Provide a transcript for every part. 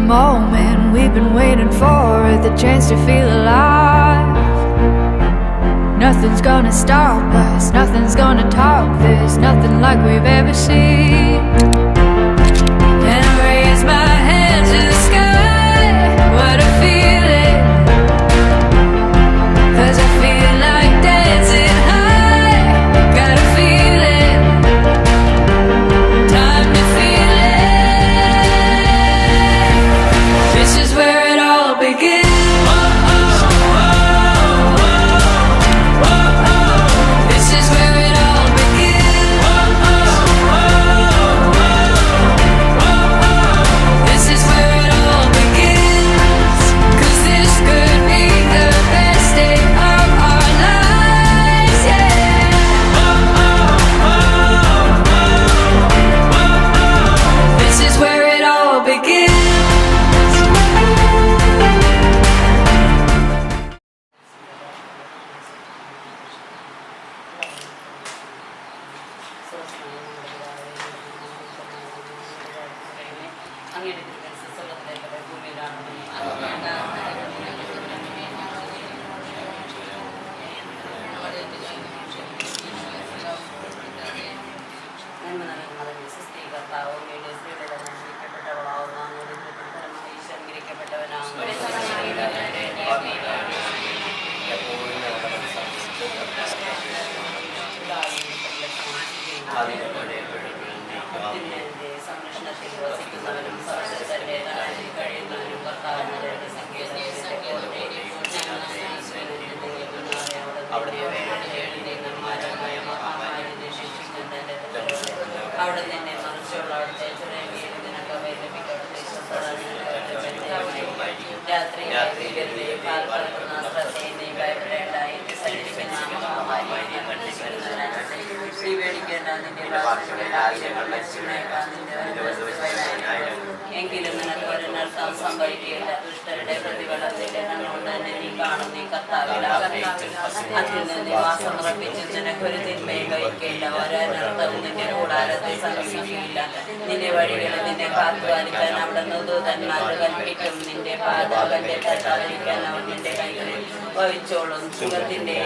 moment we've been waiting for, the chance to feel alive. Nothing's gonna stop us, nothing's gonna top this, nothing like we've ever seen. And I raise my hands to the sky, what a feeling, 'cause I feel like dancing high, got a feeling, time to feel it. This is where it all begins. അവിടെ തന്നെ മറിച്ചുള്ള അവിടുത്തെ രാത്രി പാൽ പറക്കുന്ന ശ്രദ്ധയെ ഭയപ്പെടേണ്ടായി സ്വീകരിക്കേണ്ട നിന്റെ എങ്കിലും നിനക്ക് ഒരനർത്ഥം സംഭവിക്കുകയില്ല. ദുഷ്ടരുടെ പ്രതിഫലത്തിന്റെ കൊണ്ട് തന്നെ നീ കാണും. നീ കർത്താവിൽ അതിൽ നിന്ന് വാസം ഉറപ്പിച്ച് നിനക്കൊരു തിന്മയും കഴിക്കില്ല. ഒരനർത്ഥവും നിന്റെ കൂടാരത്തെ സമീപിക്കുകയില്ല. നിന്റെ വഴികളിൽ നിന്നെ കാത്തുപാലിക്കാൻ അവിടുന്ന് ദൂതന്മാർ കൽപ്പിക്കും. നിന്റെ പാതാവന്റെ തട്ടാതിരിക്കാൻ അവൻ നിന്റെ കൈകളിൽ വഹിച്ചോളും. സുഖത്തിന്റെ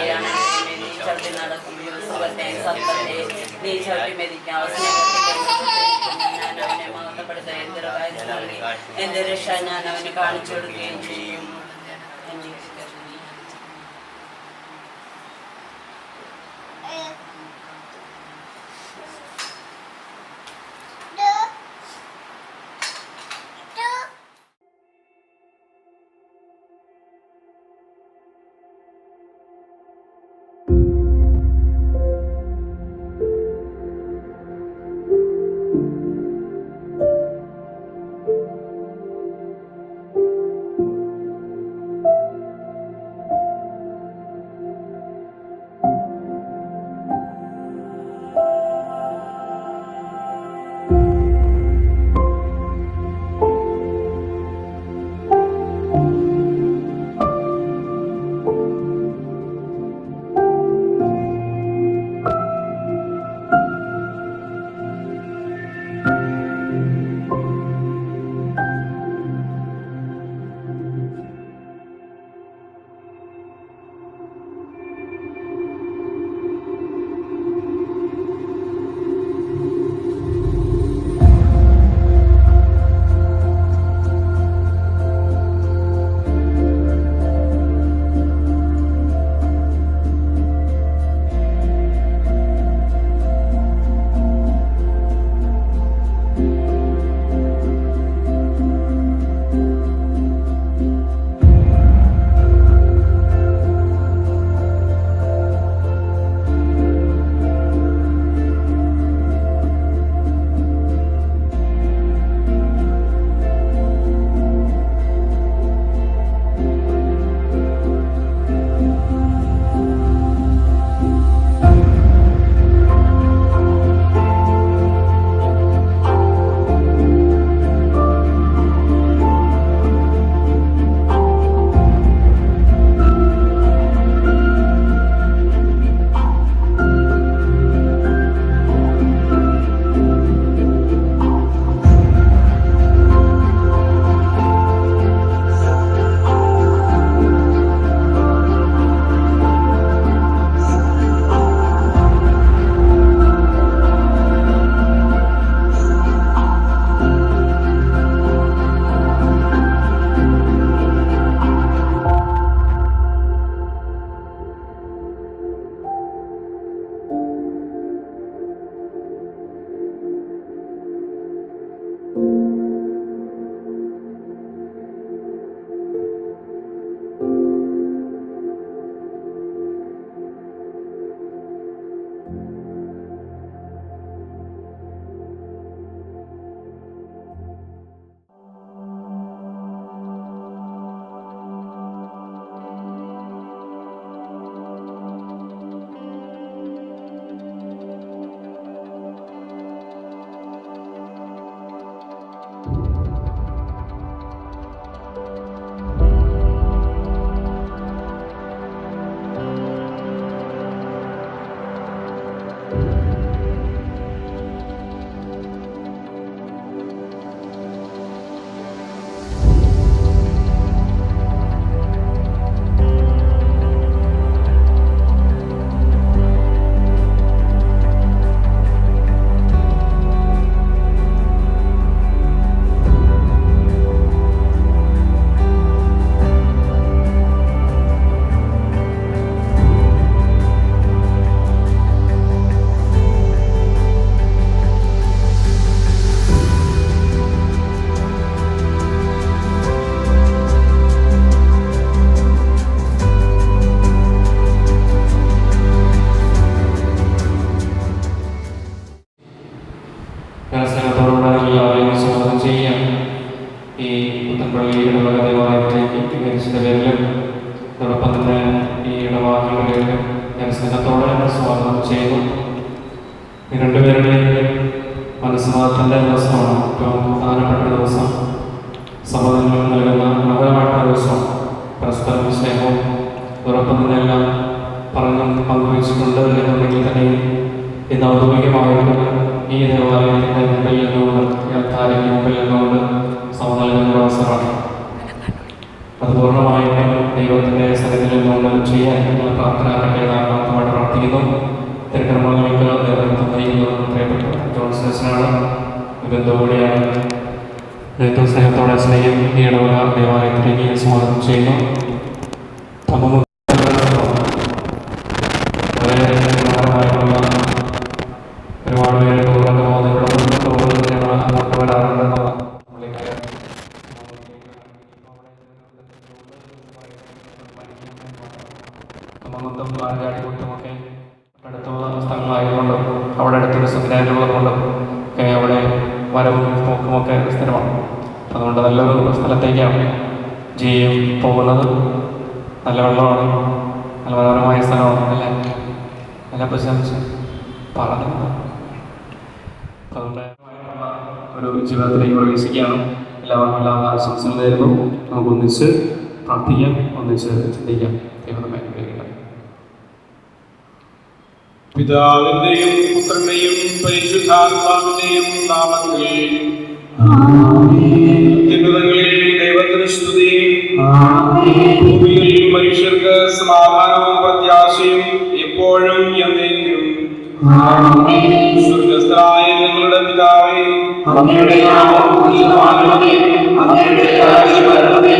നീ ചവിട്ടി നടക്കും. സുഖത്തെ സമ്പത്തെ നീ ചവിട്ടി മെതിക്കാം. ഞാൻ അവനെ മഹത്വപ്പെടുത്താൻ എന്റെ രക്ഷ ഞാൻ അവന് കാണിച്ചു കൊടുക്കുകയും ചെയ്യും. സ്നേഹത്തോടെ സ്വാഗതം ചെയ്യുന്നു. ഈ രണ്ടുപേരുടെയും മനസ്സുമാറ്റത്തിൻ്റെ ദിവസമാണ് ഏറ്റവും പ്രധാനപ്പെട്ട ദിവസം. സഹോദരങ്ങൾ നൽകുന്ന മനോഹരമായിട്ടുള്ള ദിവസം. പരസ്പരം സ്നേഹവും ഉറപ്പം നിന്നെല്ലാം പറഞ്ഞും പങ്കുവച്ചിട്ടുണ്ട് എന്നുണ്ടെങ്കിൽ തന്നെ ഇന്ന് ഔദ്യോഗികമായിട്ട് ഈ ദേവാലയത്തിൻ്റെ മുമ്പിൽ നിന്നുകൊണ്ട് ഈ അൽത്താരയ്ക്ക് മുമ്പിൽ നിന്നുകൊണ്ട് നൽകുന്ന അവസരമാണ്. അത് പൂർണ്ണമായിട്ടും ദൈവത്തിൻ്റെ സന്നിധിയിൽ നിന്നുകൊണ്ട് ചെയ്യാൻ നിങ്ങൾ പ്രാർത്ഥനാക്കട്ടെ ആത്മാർത്ഥമായിട്ട് പ്രാർത്ഥിക്കുന്നു. തിരുക്കർമ്മങ്ങൾക്ക് നേതൃത്വം നയിക്കുന്നത് പ്രിയപ്പെട്ട ജോൺസനാണ്. ബന്ധുകൂടിയാണ്. ഏറ്റവും സ്നേഹത്തോടെ സ്നേഹം ഈ ഇടവക ദേവാലയത്തിലേക്ക് സ്വാഗതം ചെയ്യുന്നു. വളരെ മനോഹരമായിട്ടുള്ള ഒരുപാട് പേര് ടൂറിൻ്റെ അങ്ങോട്ട് വരാറുണ്ടെന്നുള്ള മൊത്തം പാലക്കാടിക്കുമൊക്കെ അടുത്തുള്ള സ്ഥലങ്ങളായതുകൊണ്ട് അവിടെ അടുത്തൊരു സെമിനാറുള്ളതുകൊണ്ടും ഒക്കെ അവിടെ വരവും പോക്കുമൊക്കെ സ്ഥിരമാണ്. അതുകൊണ്ട് നല്ലൊരു സ്ഥലത്തേക്കാണ് ജിയും പോകുന്നത്. നല്ല വെള്ളമാണ്, നല്ല മനോഹരമായ സ്ഥലമാണ്. നല്ല പ്രശംസ പറഞ്ഞു. അതുകൊണ്ട് ഒരു ജീവിതത്തിലേക്ക് പ്രവേശിക്കുകയാണ്. എല്ലാവർക്കും എല്ലാ ആശംസകൾ നേരുന്നു. നമുക്ക് ഒന്നിച്ച് പ്രാർത്ഥിക്കാം, ഒന്നിച്ച് ചിന്തിക്കാം. ദൈവമേ അനുഗ്രഹിക്കട്ടെ. പിതാവിന്റെയും പുത്രന്റെയും പരിശുദ്ധാത്മാവിന്റെയും നാമത്തിൽ അത്യുന്നതങ്ങളിൽ ദൈവത്തിന് സ്തുതി. ഭൂമിയിൽ മനുഷ്യർക്ക് സമാധാനവും പ്രത്യാശയും എപ്പോഴും എന്നേക്കും. സ്വർഗ്ഗസ്ഥനായ ഞങ്ങളുടെ പിതാവേ, അങ്ങയുടെ നാമം പൂജിതമാകണമേ, അങ്ങയുടെ രാജ്യം വരണമേ,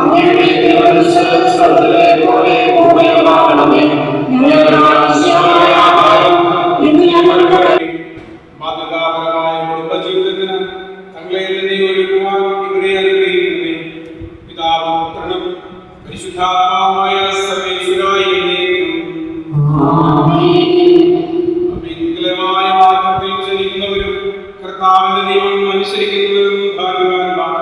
അങ്ങയുടെ തിരുമനസ്സ് സ്വർഗ്ഗത്തിലെ പോലെ ഭൂമിയിലുമാകണമേ. മാതൃകാപരമായ കുടുംബജീവിതത്തിന് തങ്ങളെ തന്നെ ഒരുക്കുവാൻ ഇവരെ അനുഗ്രഹിക്കണമേ. പിതാവും പുത്രനും പരിശുദ്ധാത്മാവുമായ സർവേശ്വരായ അവികലമായ മാർഗത്തിൽ ജനിക്കുന്നവരും കർത്താവിന്റെ നിയമം അനുസരിക്കുന്നവരും ഭാഗ്യവാന്മാർ.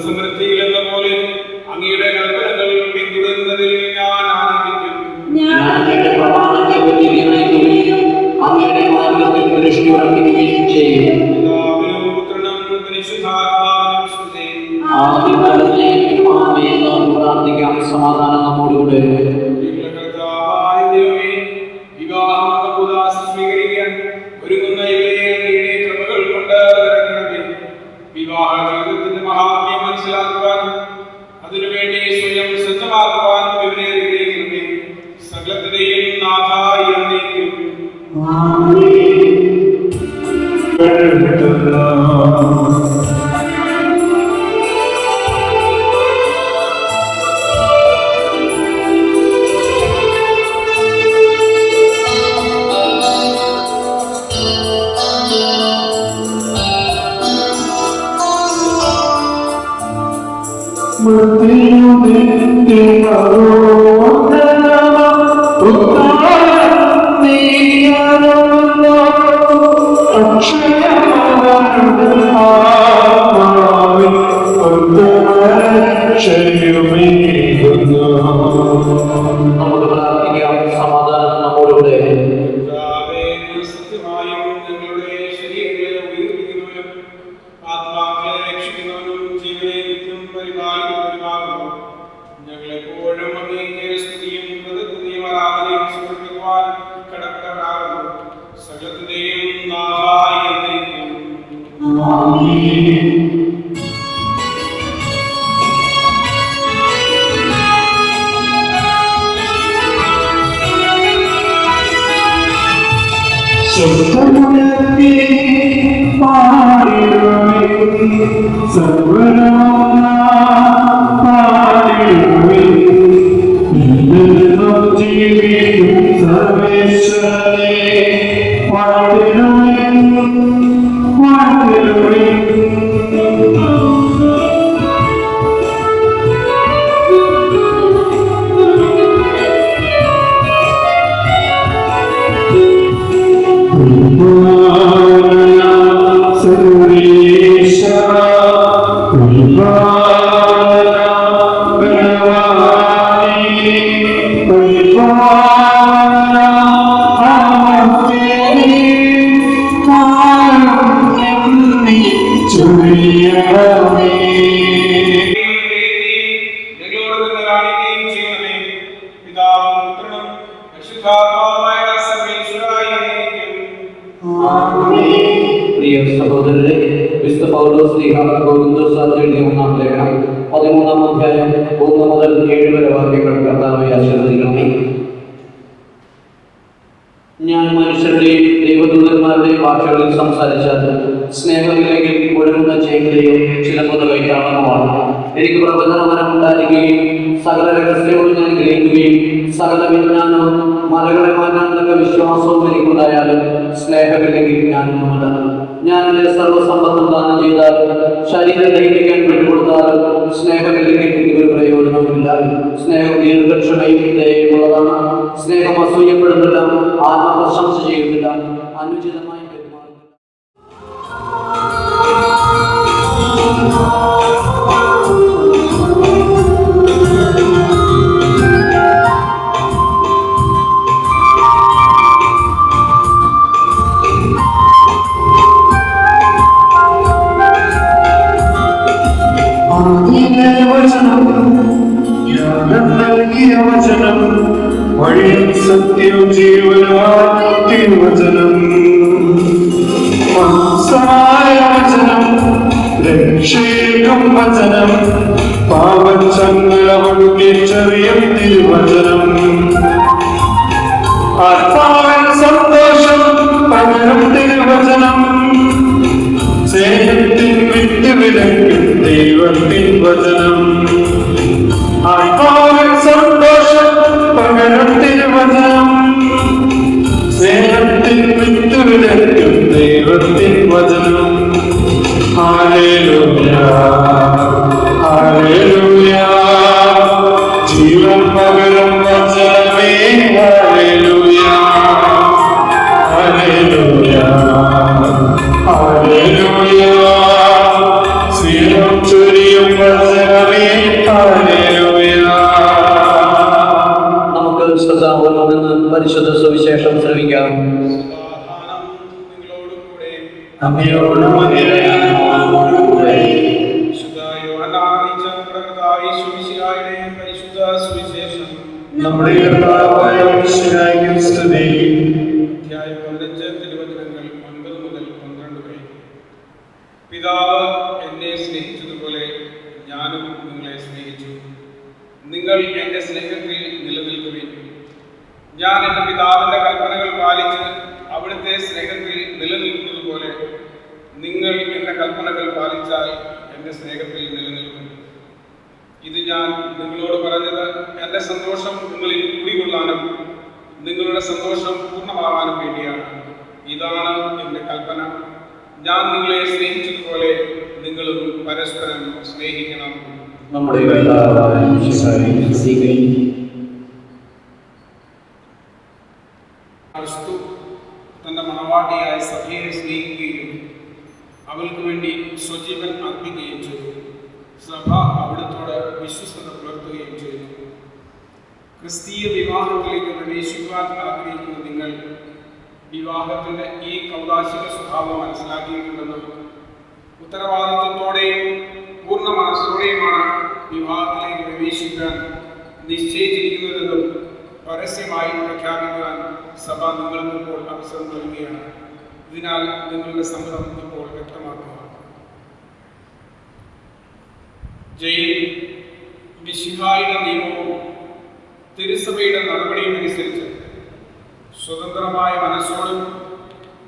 സമൃദ്ധിയിൽ എന്ന പോലെ അങ്ങയുടെ കൽപ്പനകൾ പിന്തുടരുന്നതിൽ ഞാൻ ആനന്ദിക്കും. പിതാവിനും പുത്രനും പരിശുദ്ധാത്മാവിനും സ്തുതി. സമാധാനം നമ്മോടുകൂടെ. കർത്താവായ ദൈവമേ, വിവാഹം സ്വീകരിക്കാൻ ഒരുങ്ങുന്ന ഇവരെ കൃപകൾ കൊണ്ട് നിറയ്ക്കണമേ. വിവാഹ ജീവിതത്തിന്റെ മഹാത്മ്യം മനസ്സിലാക്കുവാനും അതിനുവേണ്ടി സ്വയം സജ്ജമാക്കുവാനും ഇവരെ അനുഗ്രഹിക്കണമേ. സകലത്തിന്റെയും നാഥായി എന്നേക്കും. സമാധാനം നമ്മോടുകൂടെ. സത്യമായും ഞങ്ങളുടെ ശരീരങ്ങളെ ഉയർപ്പിക്കുന്നവരും ആത്മാക്കളെ രക്ഷിക്കുന്നവരും ജീവനെ നിത്യം പരിപാലിക്കുന്നവരുമാകുന്നു. ഞങ്ങളെപ്പോഴും അങ്ങേക്ക് സ്തുതിയും കൃതജ്ഞതയും ആരാധനയും സമർപ്പിക്കുവാൻ കടപ്പെട്ടവരാകുന്നു. സകലത്തിന്റെയും നാഥായി എന്നേക്കും. Thank you. പ്രിയ സഹോദരരെ, വിശുദ്ധ പൗലോസ് ശ്ലീഹ കൊരിന്ത്യർക്കാർക്ക് എഴുതിയ 1-ാം ലേഖനം 13-ാം അധ്യായം 1 മുതൽ 7 വരെ വാക്യങ്ങൾ കർത്താവേ ആശീർവദിക്കണമേ. ഞാൻ മനുഷ്യരുടെയും ദൈവദൂതന്മാരുടെയും ഭാഷകളിൽ സംസാരിച്ചാൽ സ്നേഹമില്ലെങ്കിൽ ഒഴുകുന്ന ചേങ്കലയോ ചിലമ്പുന്ന കൈത്താളവുമാണ്. എനിക്ക് പ്രവചനവരം ഉണ്ടായിരിക്കുകയും സകല രഹസ്യവും ഞാൻ ഗ്രഹിക്കുകയും സകല വിജ്ഞാനവും മലകളെ മാറ്റാൻ തക്ക വിശ്വാസവും എനിക്കുണ്ടായാലും സ്നേഹമില്ലെങ്കിൽ ഞാനൊന്നുമല്ല. ഞാൻ എൻ്റെ സർവ്വസമ്പത്തും ദാനം ചെയ്താലും ശരീരം ദഹിപ്പിക്കാൻ വിട്ടുകൊടുത്താലും സ്നേഹമില്ലെങ്കിൽ എനിക്കൊരു പ്രയോജനവുമില്ല. സ്നേഹം ദീർഘക്ഷമയും ദയയുമുള്ളതാണ്. സ്നേഹം അസൂയപ്പെടുന്നില്ല, ആത്മപ്രശംസ ചെയ്യുന്നില്ല, അനുചിതമായി പെരുമാറുന്നില്ല. വചനം വഴിയും സത്യവും ജീവനുമായ തിരുവചനം, വചനം രക്ഷേകം വചനം, പാപച്ചങ്ങല ചെറിയ തിരുവചനം, ആത്മാവിൻ സന്തോഷം പകരം തിരുവചനം, സ്നേഹത്തിൻ വിട്ട് വിലക്കും ദൈവത്തിൻ വചനം, ആത്മാവിൻ സന്തോഷം പകരം തിരുവചനം, സ്നേഹത്തിൻ വിട്ട് വിലക്കും ദൈവത്തിൻ വചനം. ഹല്ലേലൂയ ഹല്ലേലൂയ, ജീവൻ പകരം വചനമേ. ഹല്ലേലൂയ ഹല്ലേലൂയ ഹല്ലേലൂയ, സ്നേഹം ചൊരിയും വചനമേ. ഹല്ലേലൂയ. നമുക്ക് ശ്രദ്ധാപൂർവം നിന്ന് പരിശുദ്ധ സുവിശേഷം ശ്രവിക്കാം. അമ്മയോടും നമ്മുടെ കർത്താവായ മിശിഹായ്ക്ക് സ്തുതി. അധ്യായം 15 തിരുവചനങ്ങൾ 9 മുതൽ 12 വരെ. പിതാവ് എന്നെ സ്നേഹിച്ചതുപോലെ ഞാനും നിങ്ങളെ സ്നേഹിച്ചു. നിങ്ങൾ എന്റെ സ്നേഹത്തിൽ നിലനിൽക്കുവിൻ. ഞാൻ എന്റെ പിതാവിന്റെ കൽപ്പനകൾ പാലിച്ച് അവിടുത്തെ സ്നേഹത്തിൽ നിലനിൽക്കുന്നത് പോലെ നിങ്ങൾ എന്റെ കൽപ്പനകൾ പാലിച്ചാൽ എന്റെ സ്നേഹത്തിൽ നിലനിൽക്കും. ഇത് ഞാൻ നിങ്ങളോട് പറഞ്ഞത് എന്റെ സന്തോഷം നിങ്ങളിൽ കുടികൊള്ളാനും നിങ്ങളുടെ സന്തോഷം പൂർണ്ണമാകാനും വേണ്ടിയാണ്. ഇതാണ് എന്റെ കൽപ്പന, ഞാൻ നിങ്ങളെ സ്നേഹിച്ചതുപോലെ നിങ്ങളും പരസ്പരം സ്നേഹിക്കണം. നമ്മുടെ കർത്താവായ മിശിഹായെ സ്തുതിക്കുന്നു. ക്രിസ്തു തന്റെ മണവാട്ടിയായ സഭയെ സ്നേഹിക്കുകയും അവൾക്ക് വേണ്ടി സ്വജീവൻ അർപ്പിക്കുകയും ചെയ്തു. സഭ അവിടുത്തോട് വിശ്വസ്തത പുലർത്തുകയും ചെയ്തു. ക്രിസ്തീയ വിവാഹത്തിലേക്ക് പ്രവേശിക്കുവാൻ ആഗ്രഹിക്കുന്ന നിങ്ങൾ വിവാഹത്തിന്റെ ഈ കൗതാശിക സ്വഭാവം മനസ്സിലാക്കിയിട്ടുണ്ടെന്നും ഉത്തരവാദിത്വത്തോടെയും പൂർണ്ണ മനസ്സോടെയുമാണ് വിവാഹത്തിലേക്ക് പ്രവേശിക്കാൻ നിശ്ചയിച്ചിരിക്കുന്നതെന്നും പരസ്യമായി പ്രഖ്യാപിക്കുവാൻ സഭ നിങ്ങൾക്കിപ്പോൾ അവസരം നൽകുകയാണ്. ഇതിനാൽ നിങ്ങളുടെ സമ്മതം ഇപ്പോൾ വ്യക്തമാക്കുക. ജയിൽ മിശിഹായുടെ നിയമവും തിരുസഭയുടെ നടപടിയും അനുസരിച്ച് സ്വതന്ത്രമായ മനസ്സോടും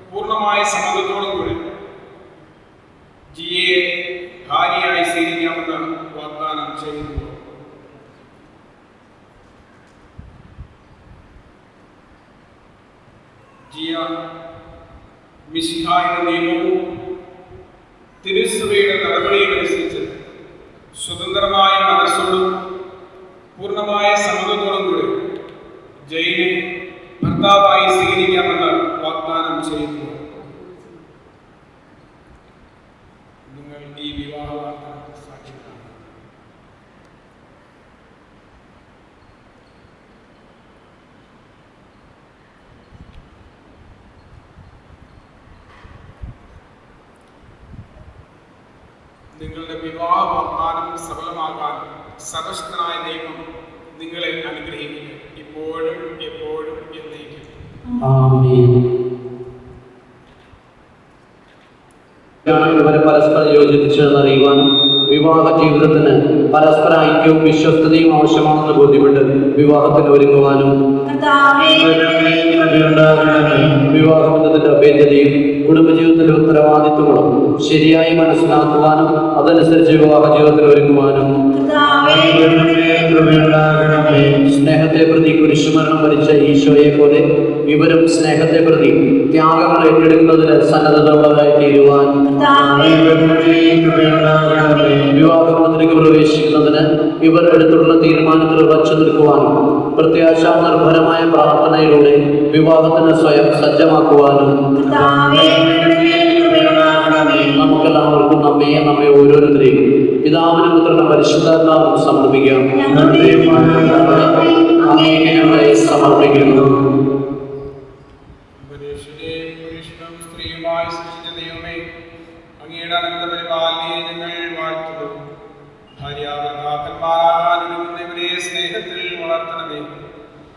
പൂർണ്ണമായ സമ്മതത്തോടും കൂടി ജിയെ ഭാര്യയായി സ്വീകരിക്കാമെന്ന് വാഗ്ദാനം ചെയ്യുന്നു. ജിയ മിശിഹായുടെ നിയമവും തിരുസഭയുടെ നടപടിയും അനുസരിച്ച് സ്വതന്ത്രമായ മനസ്സോടും പൂർണ്ണമായ സമ്മതത്തോടും കൂടി ജയിനെ ഭർത്താവായി സ്വീകരിക്കാമെന്ന് വാഗ്ദാനം ചെയ്യുന്നു. നിങ്ങൾ ഈ വിവാഹ വാർത്ത സാക്ഷികളാണ്. നിങ്ങളുടെ വിവാഹ വാഗ്ദാനം സഫലമാകാൻ സർവശക്തനായ ദൈവം നിങ്ങളെ അനുഗ്രഹിക്കുന്നു, ഇപ്പോഴും എപ്പോഴും എന്നേക്കും. ആമേൻ. ഇവരെ പരസ്പരം യോജിപ്പിച്ചതെന്നറിയുവാനും വിവാഹ ജീവിതത്തിന് പരസ്പര ഐക്യവും വിശ്വസ്തതയും ആവശ്യമാണെന്ന് ബോധ്യപ്പെട്ട് വിവാഹത്തിന് ഒരുങ്ങുവാനും വിവാഹബന്ധത്തിന്റെ അഭേദ്യതയും കുടുംബജീവിതത്തിന്റെ ഉത്തരവാദിത്വങ്ങളും ശരിയായി മനസ്സിലാക്കുവാനും അതനുസരിച്ച് വിവാഹ ജീവിതത്തിൽ ഒരുങ്ങുവാനും സ്നേഹത്തെ പ്രതി കുരിശുമരണം വരിച്ച ഈശോയെ പോലെ ഇവരും സ്നേഹത്തെ പ്രതി ത്യാഗങ്ങൾ ഏറ്റെടുക്കുന്നതിന് സന്നദ്ധതയുള്ളവരായി തീരുവാൻ വിവാഹബന്ധത്തിലേക്ക് പ്രവേശിക്കുന്നതിന് ഇവർ എടുത്തിട്ടുള്ള തീരുമാനത്തിൽ ഉറച്ചു നിൽക്കുവാനും പ്രത്യാശാ നിർഭരമായ പ്രാർത്ഥനയിലൂടെ വിവാഹത്തിന് സ്വയം സജ്ജമാക്കുവാനും നമുക്കെല്ലാവർക്കും നമ്മെ ഓരോരുത്തരെയും പിതാവിനും പുത്രനും പരിശുദ്ധാത്മാവും സമർപ്പിക്കാം. അങ്ങേക്ക് ഞങ്ങളെ സമർപ്പിക്കുന്നു. സ്ത്രീയുമായി സൃഷ്ടിച്ച ദൈവമേ, അങ്ങയുടെ അനന്ത പരിപാലനയെ ഞങ്ങൾ വാഴ്ത്തുന്നു. ഭാര്യാഭർത്താക്കന്മാരാകാനിരിക്കുന്നവരെ സ്നേഹത്തിൽ വളർത്തണമേ.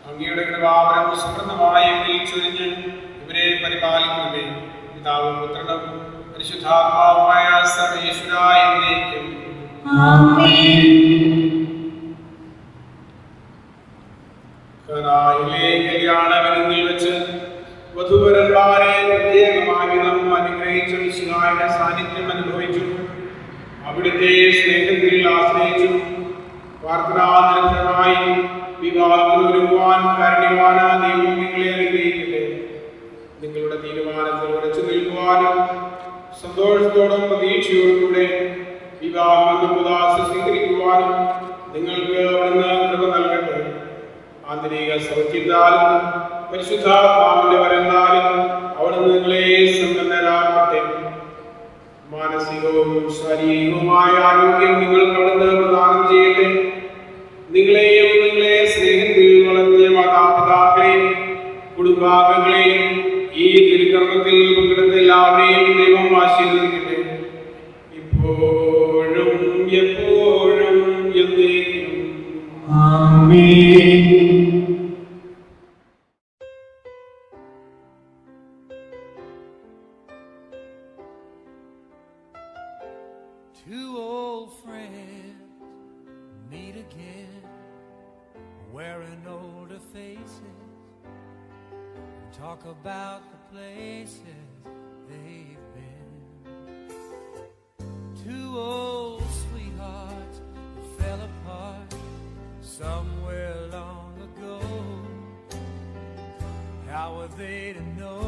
അങ്ങയുടെ കൃപാവരം സമൃദ്ധമായി ഇവരിൽ ചൊരിഞ്ഞ് ഇവരെ പരിപാലിക്കണമേ. പിതാവും പുത്രനും പരിശുദ്ധാത്മാവുമായ സർവേശ്വരായ എന്നേക്കും. കനായിലെ കല്യാണ വിരുന്നിൽ വെച്ച് വധുവരന്മാരെ പ്രത്യേകമായ വിധം അനുഗ്രഹിച്ച മിശിഹായുടെ സാന്നിധ്യം അനുഭവിച്ചു. അവിടുത്തെ സ്നേഹത്തിൽ ആശ്രയിച്ചു. പ്രാർത്ഥനാനിരന്തരമായി വിവാഹത്തിൽ ഒരുങ്ങുവാൻ കാരുണ്യവാനായ ദൈവം നിങ്ങളെ അനുഗ്രഹിക്കട്ടെ. നിങ്ങളുടെ തീരുമാനത്തിൽ ഉറച്ചു നിൽക്കുവാനും സന്തോഷത്തോടും പ്രതീക്ഷയോടുകൂടെ വിവാഹമെന്ന ഉദാസ സ്വീകരിക്കുവാനും നിങ്ങൾക്ക് അവിടുന്ന് കൃപ നൽകട്ടെ. ആന്തരിക സൗഖ്യത്താലും പരിശുദ്ധാത്മാവിന്റെ വരങ്ങളാലും അവിടുന്ന് നിങ്ങളെ സമ്പന്നരാക്കട്ടെ. മാനസികവും ശാരീരികവുമായ ആരോഗ്യം നിങ്ങൾക്ക് അവിടുന്ന് പ്രദാനം ചെയ്യട്ടെ. നിങ്ങളെയും നിങ്ങളെ സ്നേഹത്തിൽ വളർത്തിയ മാതാപിതാക്കളെയും കുടുംബാംഗങ്ങളെയും ഈ തിരുക്കർമ്മത്തിൽ പങ്കെടുത്ത എല്ലാവരെയും ദൈവം ആശീർവദിക്കട്ടെ, ഇപ്പോഴും എപ്പോഴും എന്നേക്കും. ആമേൻ. Two old friends meet again, wearing older faces, talk about the places they've been. Two old sweethearts who fell apart somewhere long ago. How were they to know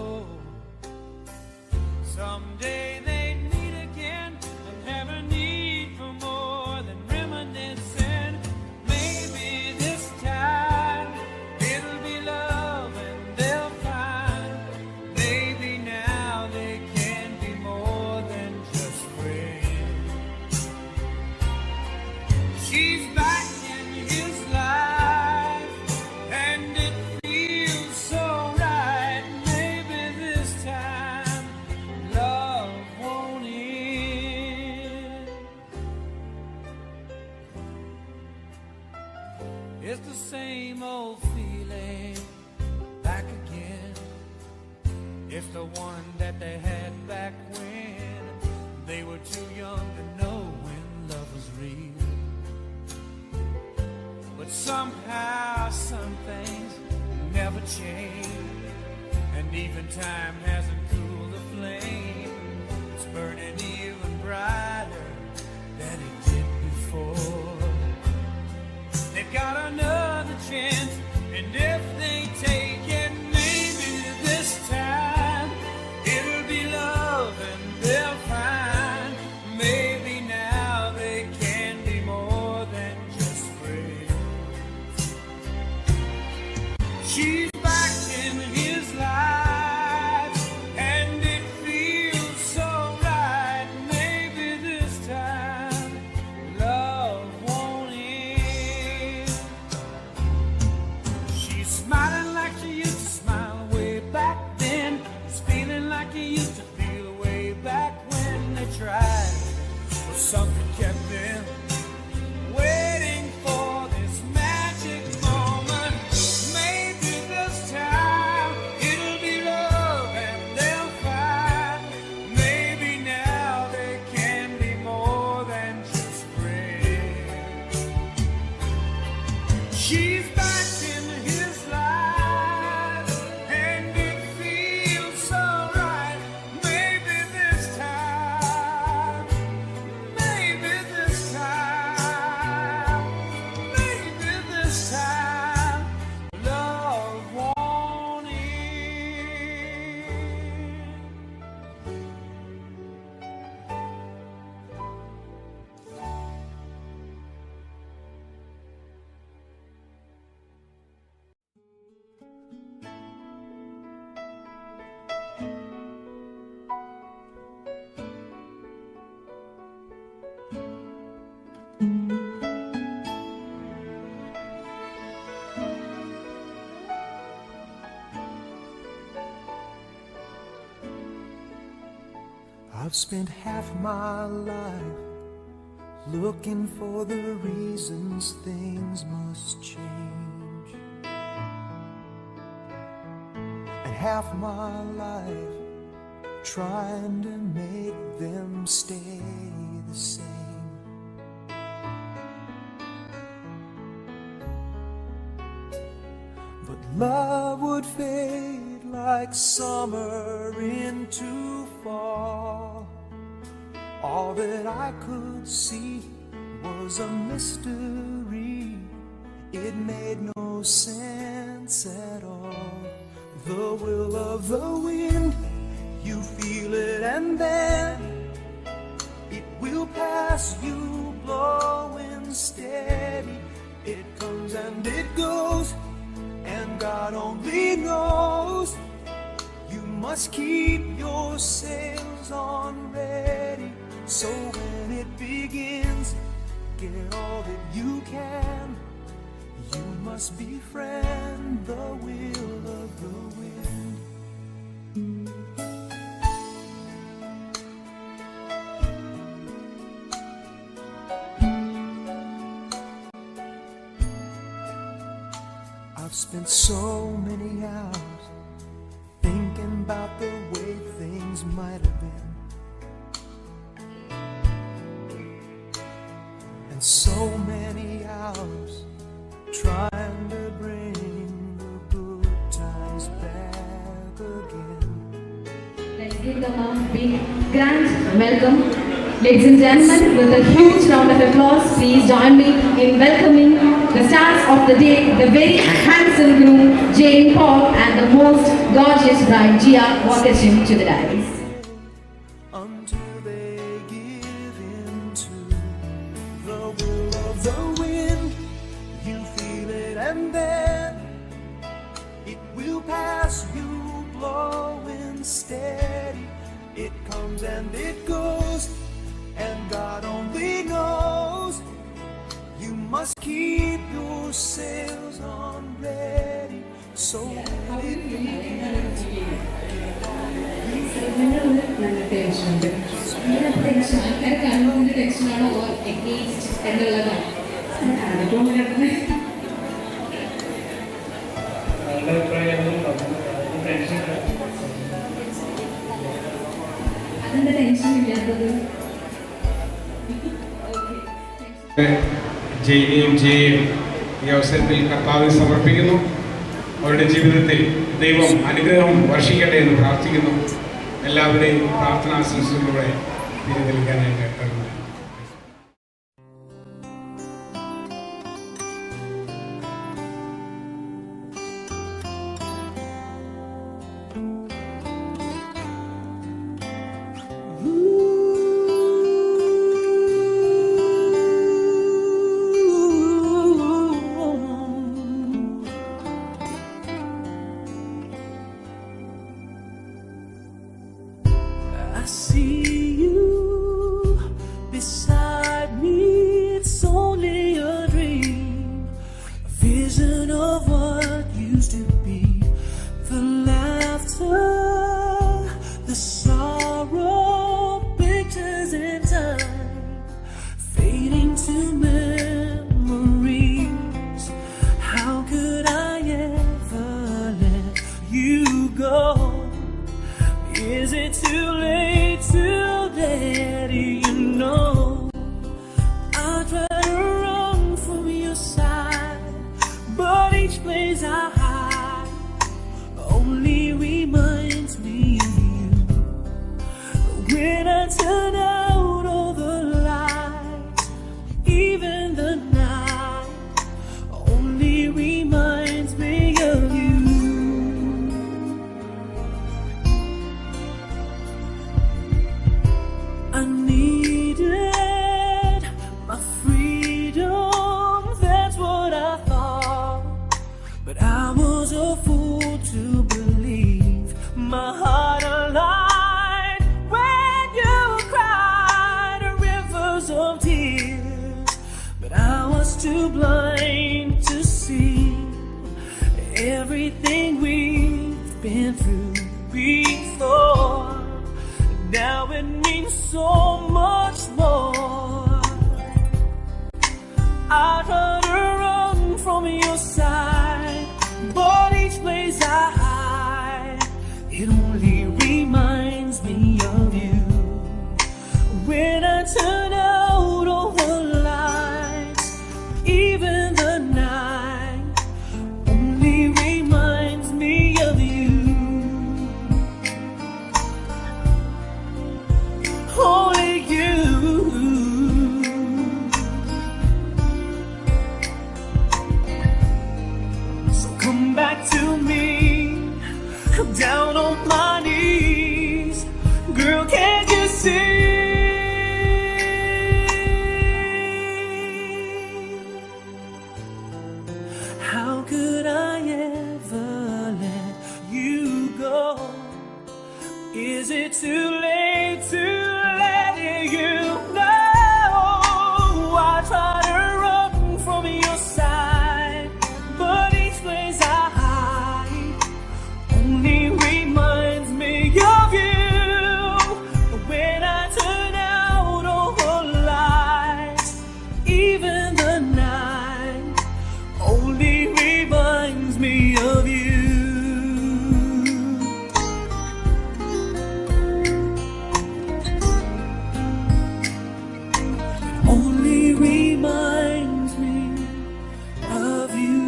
someday they'd meet again and have a need for more than reminiscing? Maybe this time it'll be love and they'll find. Maybe now they can be more than just friends. She's back in his life and it feels so right. Maybe this time love won't end. It's the same old feeling back again. It's the one that they had back when they were too young to know when love was real. But somehow some things never change, and even time hasn't cooled the flame. It's burning even brighter than it did before. They've got another chance, and if they take it, maybe this time it'll be love and they'll find. Maybe now they can be more than just friends. She's back in his life and it feels so right. Maybe this time love won't end. She's smiling like she used to smile way back then. She's feeling like he used to feel way back when they tried for something She's back in his life, and it feels so right. Maybe this time, maybe this time, maybe this time, love won't end. I've spent half my life looking for the reasons things must change, and half my life trying to make them stay the same. But love would fade like summer into fall. All that I could see was a mystery. It made no sense at all. The will of the wind, you feel it and then it will pass you, blowing steady. It comes and it goes, and God only knows. You must keep your sails on ready, so when it begins, get all that you can. You must befriend the will of the wind. I've spent so many hours thinking about the way things might have been, and so many hours trying to bring the good times back again. Let's give them a big, grand welcome. Ladies and gentlemen, with a huge round of applause, please join me in welcoming the stars of the day, the very handsome groom, Jane Paul, and the most gorgeous bride, Gia, walk him to the dais. Until they give in to the will of the wind, you feel it and then it will pass you, blowing steady. It comes and it goes, and God only knows. You must keep your sails on ready, so when it begins, ജയിനെയും ജയെയും ഈ അവസരത്തിൽ കർത്താവിന് സമർപ്പിക്കുന്നു. അവരുടെ ജീവിതത്തിൽ ദൈവം അനുഗ്രഹം വർഷിക്കട്ടെ എന്ന് പ്രാർത്ഥിക്കുന്നു. എല്ലാവരെയും പ്രാർത്ഥനാശംസകളിലൂടെ തിരികെ കരുതുന്നു. I see you place I hide only reminds me of you. When I turn out all the lights, even the night only reminds me of you. I needed my freedom, that's what I thought. But I was a fool to believe my heart aligned when you cried rivers of tears. But I was too blind to see everything we've been through before. Now it means so much more. I try to run from your side, but each place I hide, it only reminds me of you. When I turn out all the lights, even the night only reminds me of you. Only you. So come back to me, I'm down on my knees. Girl, can't you see? How could I ever let you go? Is it too late to let you know? I try to run from your side, but each place I hide only reminds me of you. When I turn out all the lights, even the night only reminds me of you. Only reminds me of you.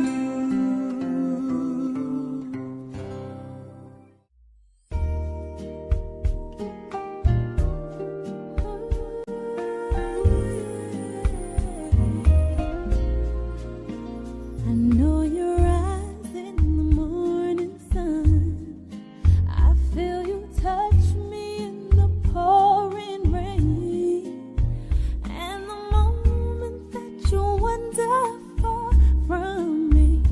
I know your eyes in the morning sun. I feel you touch me in the pouring rain. And the moment that you wander far from me,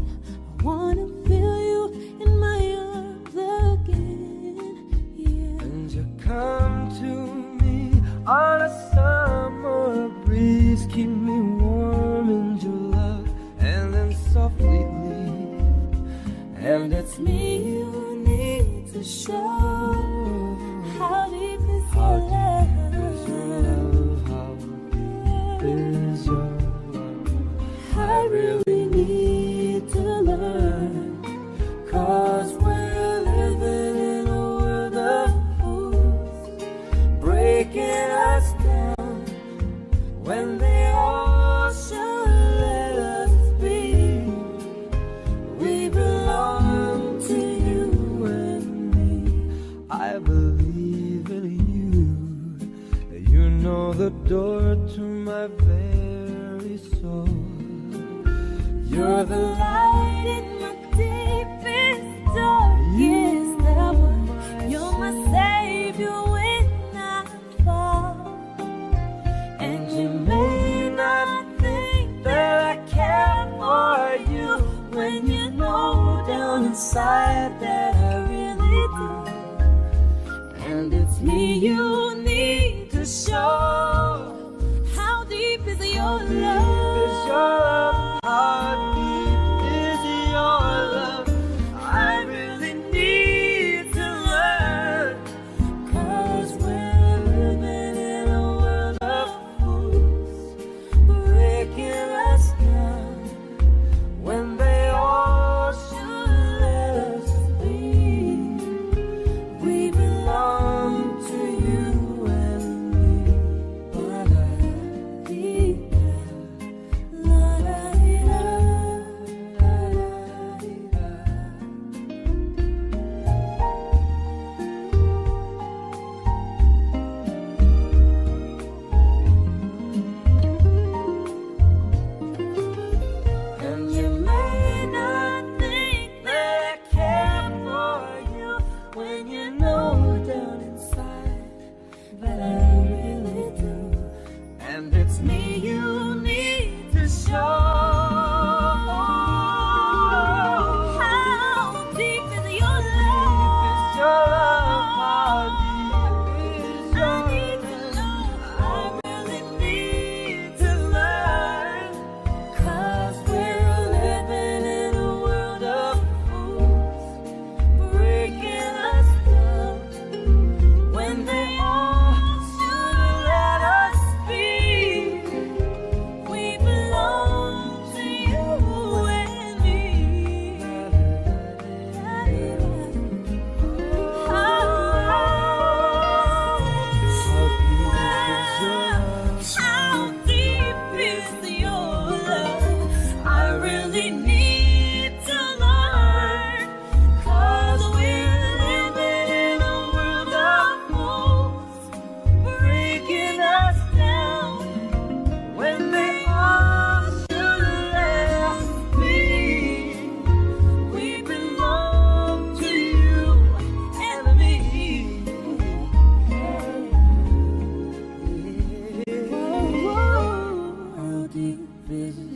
I wanna feel you in my arms again. Yeah. And you come to me on a summer breeze, keep me warm in your love, and then softly leave. And it's me you need to show. How deep is your love? How deep is your love? I really need to learn. 'Cause we're living in a world of fools, breaking us down when they all should let us be. We belong to you and me. I believe in you. You know the door to my very soul. You're the Light in my deepest, darkest hour. You're my savior when I fall. And you may not think that I care for you when you know down inside that I really do. And it's me you need to show. How deep is your love? is your love. How deep is your love? I really need to learn. 'Cause we're living in a world of fools, Breaking us down when they all should let us be. We belong to you and me.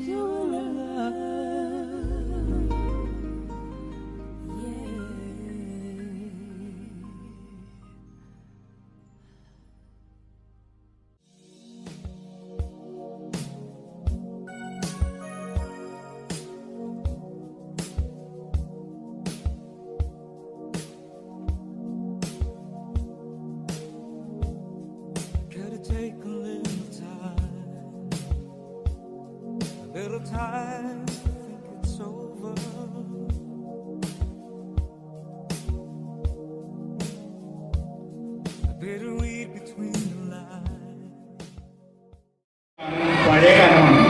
your love. Yeah. Gotta take a little time to think it's over. A bitter weed between the lines. പഴയ ഗാനമാണ്.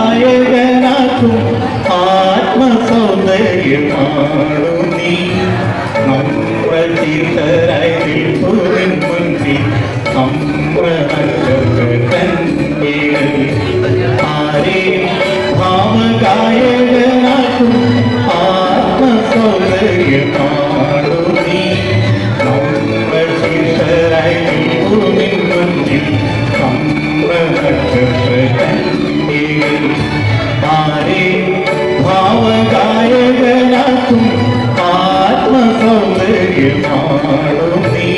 ഭാവഗായകനാക്കും ആത്മസൗന്ദര്യമാണു നീ നമ്രചിത്തരായി നിൽപ്പുവിൻ മുൻപിൽ ആരെ ഭാവഗായകനാക്കും ആത്മസൗന്ദര്യമാണു നീ നമ്രചിത്തരായി നിൽപ്പുവിൻ മുൻപിൽ ആരെ ഭാവഗായകനാക്കും ആത്മസൗന്ദര്യമാണു നീ.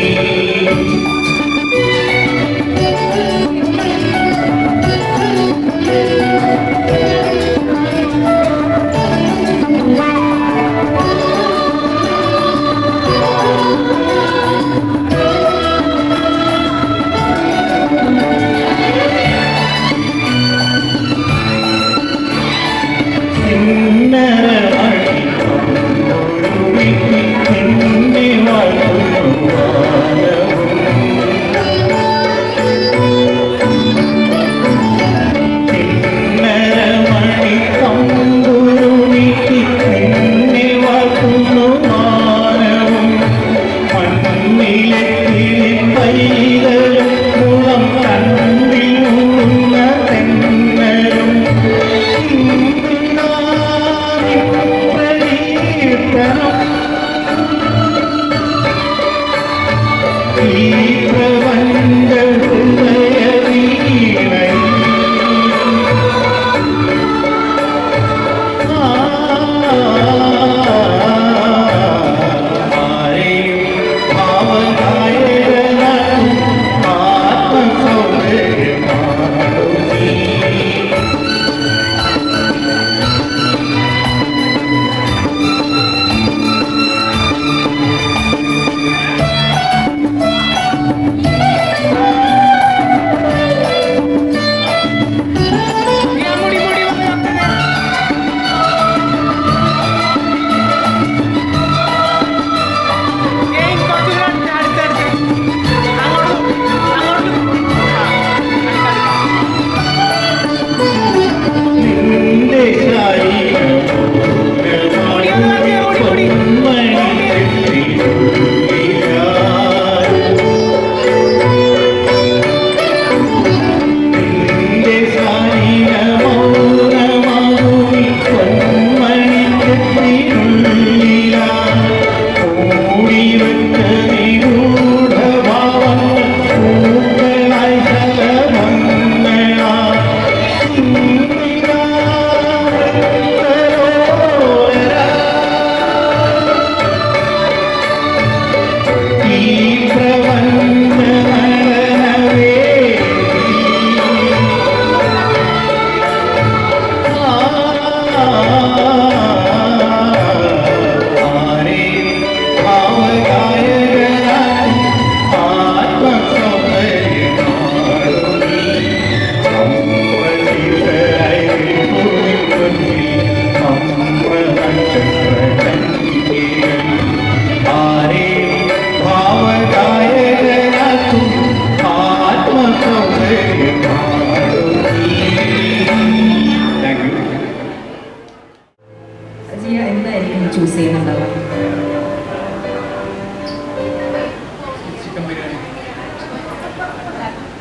ചൂസ് ചെയ്യുന്നുണ്ടാവുക?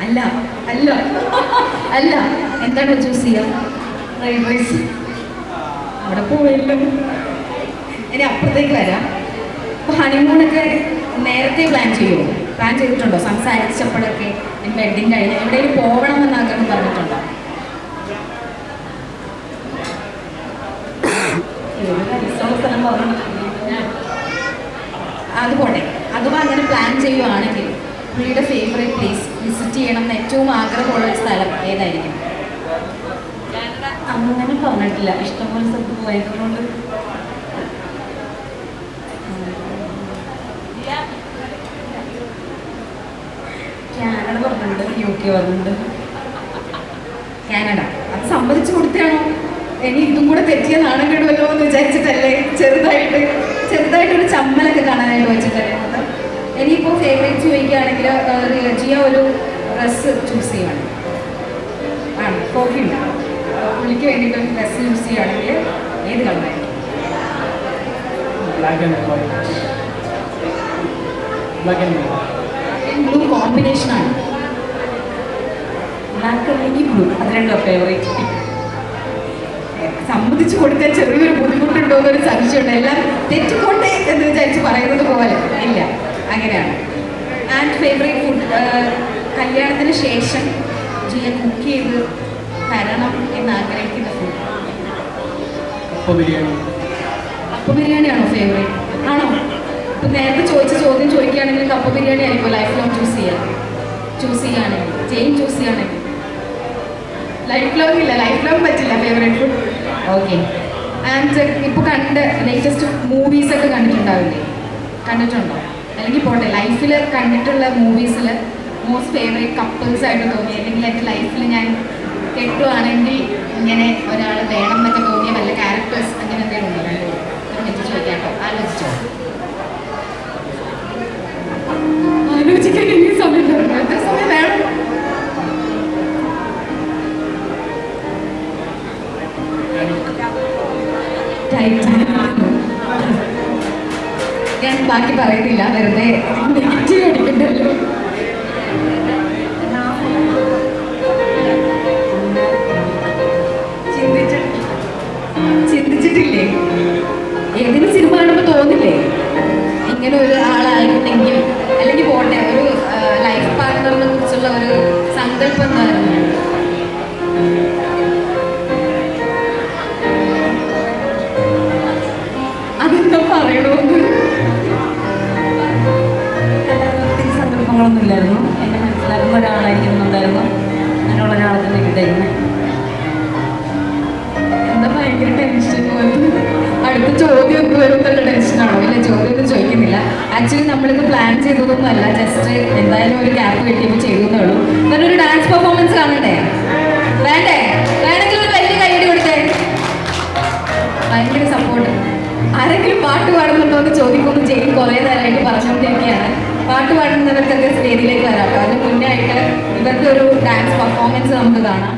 അല്ല അല്ല അല്ല, എന്താണ് ചൂസ് ചെയ്യുക? Fried rice. അവിടെ പോയല്ലോ. ഇനി അപ്പുറത്തേക്ക് വരാം. അപ്പോൾ ഹണിമൂണൊക്കെ നേരത്തെ പ്ലാൻ ചെയ്യുമോ? പ്ലാൻ ചെയ്തിട്ടുണ്ടോ? സംസാരിച്ചപ്പോഴൊക്കെ വെഡിങ് കഴിഞ്ഞ് എവിടെയെങ്കിലും പോകണമെന്ന് ആഗ്രഹം പറഞ്ഞിട്ടുണ്ടോ? അതുപോട്ടെ, അഥവാ അങ്ങനെ പ്ലാൻ ചെയ്യുവാണെങ്കിൽ പുള്ളിയുടെ ഫേവറേറ്റ് പ്ലേസ് വിസിറ്റ് ചെയ്യണം എന്ന് ഏറ്റവും ആഗ്രഹമുള്ള ഒരു സ്ഥലം ഏതായിരിക്കും? അങ്ങനെ പറഞ്ഞിട്ടില്ല, ഇഷ്ടംപോലെ സ്ഥലത്ത് പോയതുകൊണ്ട്. കാനഡ പറഞ്ഞിട്ടുണ്ട്, UK പറഞ്ഞിട്ടുണ്ട്. കാനഡ അത് സമ്മതിച്ചു കൊടുത്താണോ? ഇനി ഇതും കൂടെ തെറ്റിയ നാണം കേടുമല്ലോ എന്ന് വിചാരിച്ചിട്ടല്ലേ ചെറുതായിട്ടൊരു ചമ്മലൊക്കെ കാണാനായിട്ട് വെച്ചിട്ടല്ലേ. ഇനിയിപ്പോൾ ഫേവറേറ്റ് ചോദിക്കുകയാണെങ്കിൽ ജിയ ഒരു ഡ്രസ്സ് ചൂസ് ചെയ്യുകയാണ്. ആണ് കോഫിയുണ്ട്. പുള്ളിക്ക് വേണ്ടിയിട്ട് ഒരു ഡ്രസ്സ് ചൂസ് ചെയ്യുകയാണെങ്കിൽ ഏത് കളറായിരിക്കും? ബ്ലൂ കോമ്പിനേഷനാണ്. ബ്ലാക്ക് അല്ലെങ്കിൽ ബ്ലൂ, അത് രണ്ടോ ഫേവറേറ്റ്. സമ്മതിച്ചു കൊടുക്കാൻ ചെറിയൊരു ബുദ്ധിമുട്ടുണ്ടോ എന്നൊരു സംശയമുണ്ട്. എല്ലാം തെറ്റിക്കോട്ടെ എന്ന് വിചാരിച്ച് പറയുന്നത് പോലെ ഇല്ല, അങ്ങനെയാണ്. ആൻഡ് ഫേവറേറ്റ് ഫുഡ്, കല്യാണത്തിന് ശേഷം ജിയ കുക്ക് ചെയ്ത് തരണം എന്ന് ആഗ്രഹിക്കുന്ന ഫുഡ്? കപ്പ ബിരിയാണിയാണോ ഫേവറേറ്റ്? ആണോ? ഇപ്പം നേരത്തെ ചോദിച്ച ചോദ്യം ചോദിക്കുകയാണെങ്കിൽ കപ്പ ബിരിയാണി ആയിരിക്കും ലൈഫ് ലോങ് ചൂസ് ചെയ്യുകയാണെങ്കിൽ ചെയിൻ ചൂസ് ചെയ്യുകയാണെങ്കിൽ. ലൈഫ് ലോങ് ഇല്ല, ലൈഫ് ലോങ് പറ്റില്ല ഫേവറേറ്റ് ഫുഡ്. ഓക്കെ. ആൻഡ് ഇപ്പോൾ ലേറ്റസ്റ്റ് മൂവീസൊക്കെ കണ്ടിട്ടുണ്ടോ? അല്ലെങ്കിൽ പോട്ടെ, ലൈഫിൽ കണ്ടിട്ടുള്ള മൂവീസിൽ മോസ്റ്റ് ഫേവറേറ്റ് കപ്പിൾസ് ആയിട്ട് തോന്നി, അല്ലെങ്കിൽ എൻ്റെ ലൈഫിൽ ഞാൻ കെട്ടുവാണെങ്കിൽ ഇങ്ങനെ ഒരാൾ വേണം എന്നൊക്കെ തോന്നിയ വല്ല ക്യാരക്ടേഴ്സ് അങ്ങനെ എന്തെങ്കിലും ഉണ്ടോ? ഒരു മിനിറ്റ് ചോദിക്കാം കേട്ടോ, ആലോചിക്കാൻ ഇനി സമയം തരണം. എത്ര സമയം വേണം? ഞാൻ ബാക്കി പറയുന്നില്ല, വെറുതെ നെഗറ്റീവ് അടിക്കണ്ടല്ലോ. ചിന്തിച്ചിട്ടില്ലേ? ഏതെങ്കിലും സിനിമ കാണുമ്പോൾ തോന്നില്ലേ ഇങ്ങനെ ഒരു ആളായിരുന്നെങ്കിൽ? അല്ലെങ്കിൽ പോട്ടെ, ഒരു ലൈഫ് പാർട്ട്ണറിനെ കുറിച്ചുള്ള ഒരു സങ്കല്പം എന്തായിരുന്നു? അതെന്താ പറയണമെന്ന്? ഒത്തിരി സങ്കല്പങ്ങളൊന്നും ഇല്ലായിരുന്നു. എന്നെ മനസ്സിലാക്കുന്ന ഒരാളായിരിക്കുന്നുണ്ടായിരുന്നു. അങ്ങനെയുള്ള ഒരാളെ തന്നെ കിട്ടായിരുന്നു. എന്താ ഭയങ്കര ടെൻഷൻ പോലും. അടുത്ത ചോദ്യം ഒക്കെ വരുമ്പോൾ ടെൻഷനാണോ? ഇല്ല, ചോദ്യമൊന്നും ചോദിക്കുന്നില്ല. ആക്ച്വലി നമ്മളിത് പ്ലാൻ ചെയ്തതൊന്നും അല്ല, ജസ്റ്റ് എന്തായാലും ഒരു ഗ്യാപ്പ് കിട്ടിയപ്പോൾ ചെയ്തേ ഉള്ളൂ. കാരണം ഒരു ഡാൻസ് പെർഫോമൻസ് കാണണ്ടേ? വേണ്ടേ? വേണമെങ്കിൽ ഒരു വലിയ കൈയ്യടി കൊടുത്തേ. ഭയങ്കര സപ്പോർട്ട്. ആരെങ്കിലും പാട്ട് പാടുന്നുണ്ടോ എന്ന് ചോദിക്കുമെന്ന് ജെയിൻ കുറേ നേരമായിട്ട് പറഞ്ഞുകൊണ്ടിരിക്കുകയാണ്. പാട്ട് പാടുന്നവർക്കൊക്കെ സ്റ്റേജിലേക്ക് വരാം. അതിന് മുന്നേ ആയിട്ട് ഇവർക്ക് ഒരു ഡാൻസ് പെർഫോമൻസ് നമുക്ക് കാണാം.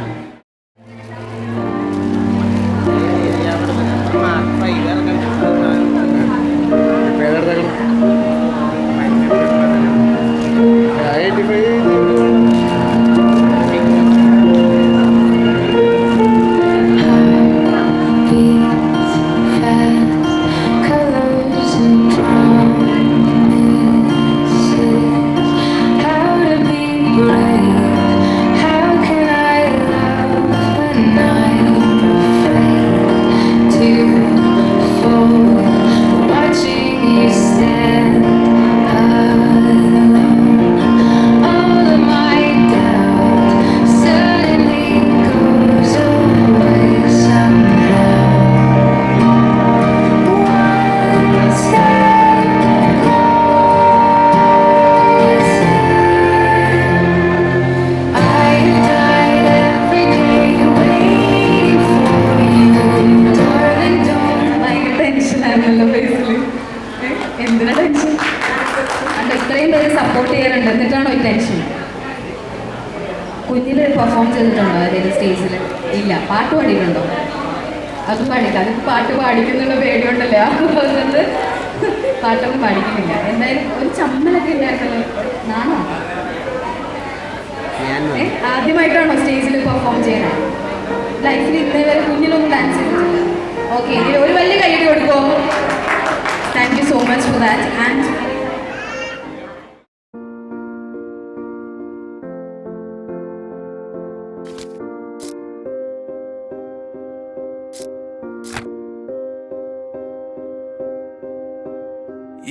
സപ്പോർട്ട് ചെയ്യാറുണ്ട്, എന്നിട്ടാണോ ഈ ടെൻഷൻ? കുഞ്ഞിൽ പെർഫോം ചെയ്തിട്ടുണ്ടോ ഏതെങ്കിലും സ്റ്റേജിൽ? ഇല്ല. പാട്ട് പാടിയിട്ടുണ്ടോ? അത് പാടില്ല, അത് പാട്ട് പാടിക്കുന്നുള്ള പേടിയുണ്ടല്ലോ, അതുകൊണ്ട് പാട്ടൊന്നും പാടിക്കുന്നില്ല. എന്തായാലും ഒരു ചമ്മലൊക്കെ ഉണ്ടായിരുന്നല്ലോ, നാണോ? ആദ്യമായിട്ടാണോ സ്റ്റേജിൽ പെർഫോം ചെയ്യുന്നത്? ലൈഫിൽ ഇന്നേ വരെ കുഞ്ഞിലൊന്നും ഡാൻസ് ചെയ്തിട്ടില്ല. ഓക്കെ, ഒരു വലിയ കൈയ്യടി കൊടുക്കുമോ? Thank you so much for that. And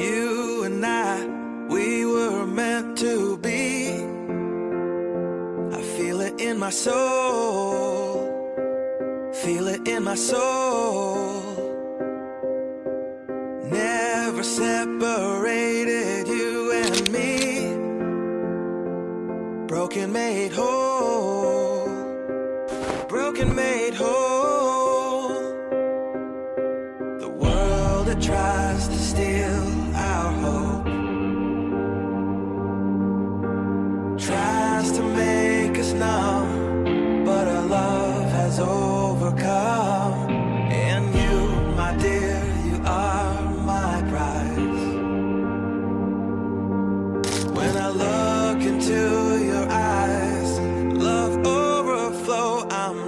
You and I, we were meant to be. I feel it in my soul, feel it in my soul. Never separated, you and me. Broken made whole, broken made whole. The world that tries to steal our hope tries to make us numb, but our love has overcome. And you, my dear, you are my prize. When I look into your eyes, love overflow, I'm